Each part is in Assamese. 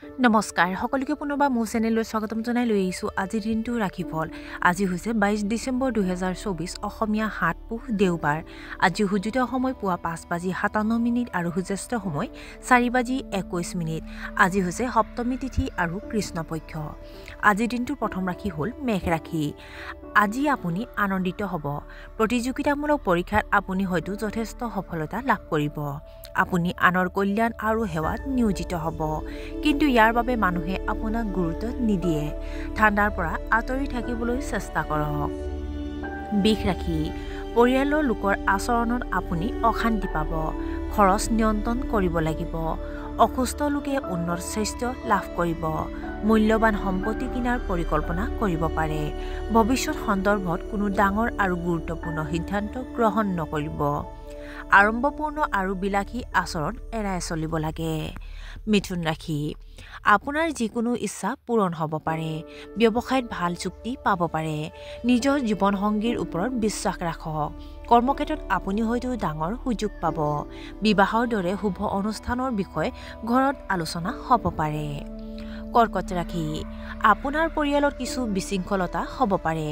নমস্কাৰ সকলোকে পুনৰবাৰ মোৰ চেনেললৈ স্বাগতম জনাই লৈ আহিছোঁ আজিৰ দিনটো ৰাশিফল। আজি হৈছে 22 ডিচেম্বৰ 2024 অসমীয়া 7 পুহ দেওবাৰ। আজি সূৰ্যোদয় সময় পুৱা 5:57 আৰু সূৰ্যাস্ত সময় 4:21। আজি হৈছে সপ্তমী তিথি আৰু কৃষ্ণপক্ষ। আজিৰ দিনটোৰ প্ৰথম ৰাশি হ'ল মেঘ ৰাশি। আজি আপুনি আনন্দিত হ'ব। প্ৰতিযোগিতামূলক পৰীক্ষাত আপুনি হয়তো যথেষ্ট সফলতা লাভ কৰিব। আপুনি আনৰ কল্যাণ আৰু সেৱাত নিয়োজিত হ'ব, কিন্তু ইয়াৰ বাবে মানুহে আপোনাক গুৰুত্ব নিদিয়ে। ঠাণ্ডাৰ পৰা আঁতৰি থাকিবলৈ চেষ্টা কৰক। বৃষ ৰাশি। পৰিয়ালৰ লোকৰ আচৰণত আপুনি অশান্তি পাব। খৰচ নিয়ন্ত্ৰণ কৰিব লাগিব। অসুস্থ লোকে উন্নত স্বাস্থ্য লাভ কৰিব। মূল্যৱান সম্পত্তি কিনাৰ পৰিকল্পনা কৰিব পাৰে। ভৱিষ্যত সন্দৰ্ভত কোনো ডাঙৰ আৰু গুৰুত্বপূৰ্ণ সিদ্ধান্ত গ্ৰহণ নকৰিব। আড়ম্বৰপূৰ্ণ আৰু বিলাসী আচৰণ এৰাই চলিব লাগে। মিথুন ৰাশি। আপোনাৰ যিকোনো ইচ্ছা পূৰণ হ'ব পাৰে। ব্যৱসায়ত ভাল চুক্তি পাব পাৰে। নিজৰ জীৱনসংগীৰ ওপৰত বিশ্বাস ৰাখক। কৰ্মক্ষেত্ৰত আপুনি হয়তো ডাঙৰ সুযোগ পাব। বিবাহৰ দৰে শুভ অনুষ্ঠানৰ বিষয়ে ঘৰত আলোচনা হ'ব পাৰে। কৰ্কট ৰাশি। আপোনাৰ পৰিয়ালত কিছু বিশৃংখলতা হ'ব পাৰে।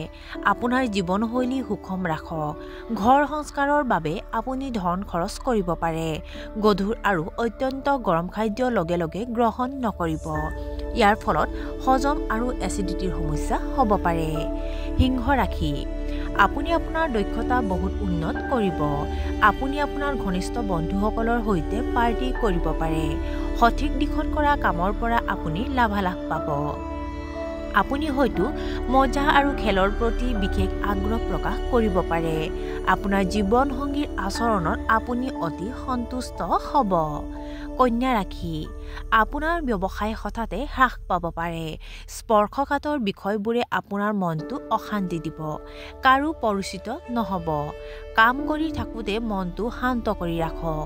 আপোনাৰ জীৱনশৈলী সুষম ৰাখক। ঘৰ সংস্কাৰৰ বাবে আপুনি ধন খৰচ কৰিব পাৰে। গধুৰ আৰু অত্যন্ত গৰম খাদ্য লগে লগে গ্ৰহণ নকৰিব। ইয়াৰ ফলত হজম আৰু এচিডিটিৰ সমস্যা হ'ব পাৰে। সিংহ ৰাশি। আপুনি আপোনাৰ দক্ষতা বহুত উন্নত কৰিব। আপুনি আপোনাৰ ঘনিষ্ঠ বন্ধুসকলৰ সৈতে পাৰ্টি কৰিব পাৰে। সঠিক দিশত কৰা কামৰ পৰা আপুনি লাভালাভ পাব। আপুনি হয়তো মজা আৰু খেলৰ প্ৰতি বিশেষ আগ্ৰহ প্ৰকাশ কৰিব পাৰে। আপোনাৰ জীৱনসংগীৰ আচৰণত আপুনি অতি সন্তুষ্ট হ'ব। কন্যা ৰাশি। আপোনাৰ ব্যৱসায় হঠাতে হ্ৰাস পাব পাৰে। স্পৰ্শকাতৰ বিষয়বোৰে আপোনাৰ মনটো অশান্তি দিব। কাৰো পৰিচিত নহ'ব। কাম কৰি থাকোঁতে মনটো শান্ত কৰি ৰাখক।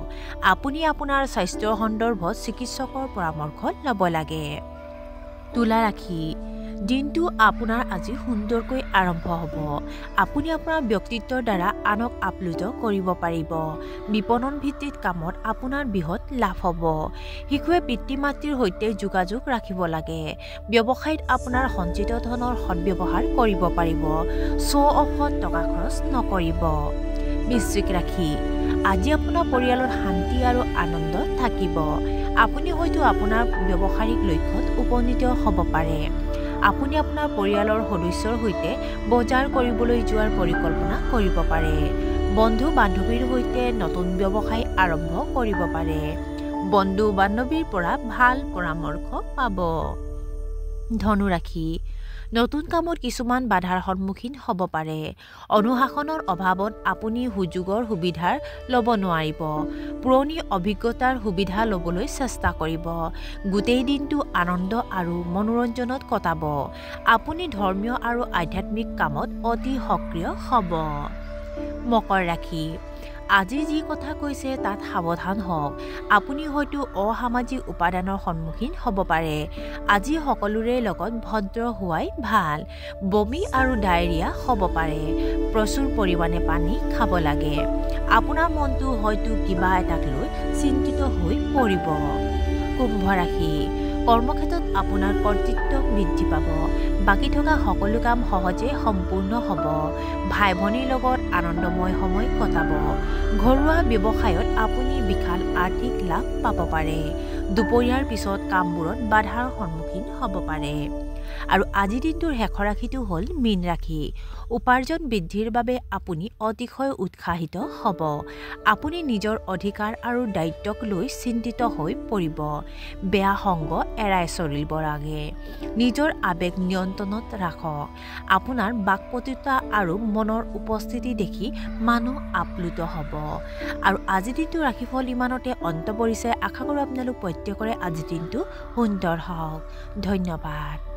আপুনি আপোনাৰ স্বাস্থ্যৰ সন্দৰ্ভত চিকিৎসকৰ পৰামৰ্শ ল'ব লাগে। তুলা ৰাশি। দিনটো আপোনাৰ আজি সুন্দৰকৈ আৰম্ভ হ'ব। আপুনি আপোনাৰ ব্যক্তিত্বৰ দ্বাৰা আনক আপ্লুত কৰিব পাৰিব। বিপণন ভিত্তিক কামত আপোনাৰ বৃহৎ লাভ হ'ব। শিশুৱে পিতৃ মাতৃৰ সৈতে যোগাযোগ ৰাখিব লাগে। ব্যৱসায়ত আপোনাৰ সঞ্চিত ধনৰ সদ্ব্যৱহাৰ কৰিব পাৰিব। শ্ব' অফত টকা খৰচ নকৰিব। বৃশ্চিক ৰাশি। আজি আপোনাৰ পৰিয়ালত শান্তি আৰু আনন্দ থাকিব। আপুনি হয়তো আপোনাৰ ব্যৱসায়িক লক্ষ্যত উপনীত হ'ব পাৰে। আপুনি আপোনাৰ পৰিয়ালৰ সদস্যৰ সৈতে বজাৰ কৰিবলৈ যোৱাৰ পৰিকল্পনা কৰিব পাৰে। বন্ধু বান্ধৱীৰ সৈতে নতুন ব্যৱসায় আৰম্ভ কৰিব পাৰে। বন্ধু বান্ধৱীৰ পৰা ভাল পৰামৰ্শ পাব। ধনু ৰাশি। নতুন কামত কিছুমান বাধাৰ সন্মুখীন হ'ব পাৰে। অনুশাসনৰ অভাৱত আপুনি সুযোগৰ সুবিধা ল'ব নোৱাৰিব। পুৰণি অভিজ্ঞতাৰ সুবিধা ল'বলৈ চেষ্টা কৰিব। গোটেই দিনটো আনন্দ আৰু মনোৰঞ্জনত কটাব। আপুনি ধৰ্মীয় আৰু আধ্যাত্মিক কামত অতি সক্ৰিয় হ'ব। মকৰ ৰাশি। আজি যি কথা কৈছে তাত সাৱধান হওক। আপুনি হয়তো অসামাজিক উপাদানৰ সন্মুখীন হ'ব পাৰে। আজি সকলোৰে লগত ভদ্ৰ হোৱাই ভাল। বমি আৰু ডায়েৰিয়া হ'ব পাৰে। প্ৰচুৰ পৰিমাণে পানী খাব লাগে। আপোনাৰ মনটো হয়তো কিবা এটাক লৈ চিন্তিত হৈ পৰিব। কুম্ভ ৰাশি। কৰ্মক্ষেত্ৰত আপোনাৰ কৰ্তৃত্ব বৃদ্ধি পাব। বাকী থকা সকলো কাম সহজে সম্পূৰ্ণ হ'ব। ভাই ভনীৰ লগত আনন্দময় সময় কটাব। ঘৰুৱা ব্যৱসায়ত আপুনি বিশাল আৰ্থিক লাভ পাব পাৰে। দুপৰীয়াৰ পিছত কামবোৰত বাধাৰ সন্মুখীন হ'ব পাৰে। আৰু আজিৰ দিনটোৰ শেষৰ ৰাশিটো হ'ল মীন ৰাশি। উপাৰ্জন বৃদ্ধিৰ বাবে আপুনি অতিশয় উৎসাহিত হ'ব। আপুনি নিজৰ অধিকাৰ আৰু দায়িত্বক লৈ চিন্তিত হৈ পৰিব। বেয়া সংগ এৰাই চলিব লাগে। নিজৰ আৱেগ নিয়ন্ত্ৰণত ৰাখক। আপোনাৰ বাকপটুতা আৰু মনৰ উপস্থিতি দেখি মানুহ আপ্লুত হ'ব। আৰু আজিৰ দিনটো ৰাশিফল ইমানতে অন্ত পৰিছে। আশা কৰোঁ আপোনালোক প্ৰত্যেকৰে আজিৰ দিনটো সুন্দৰ হওক। ধন্যবাদ।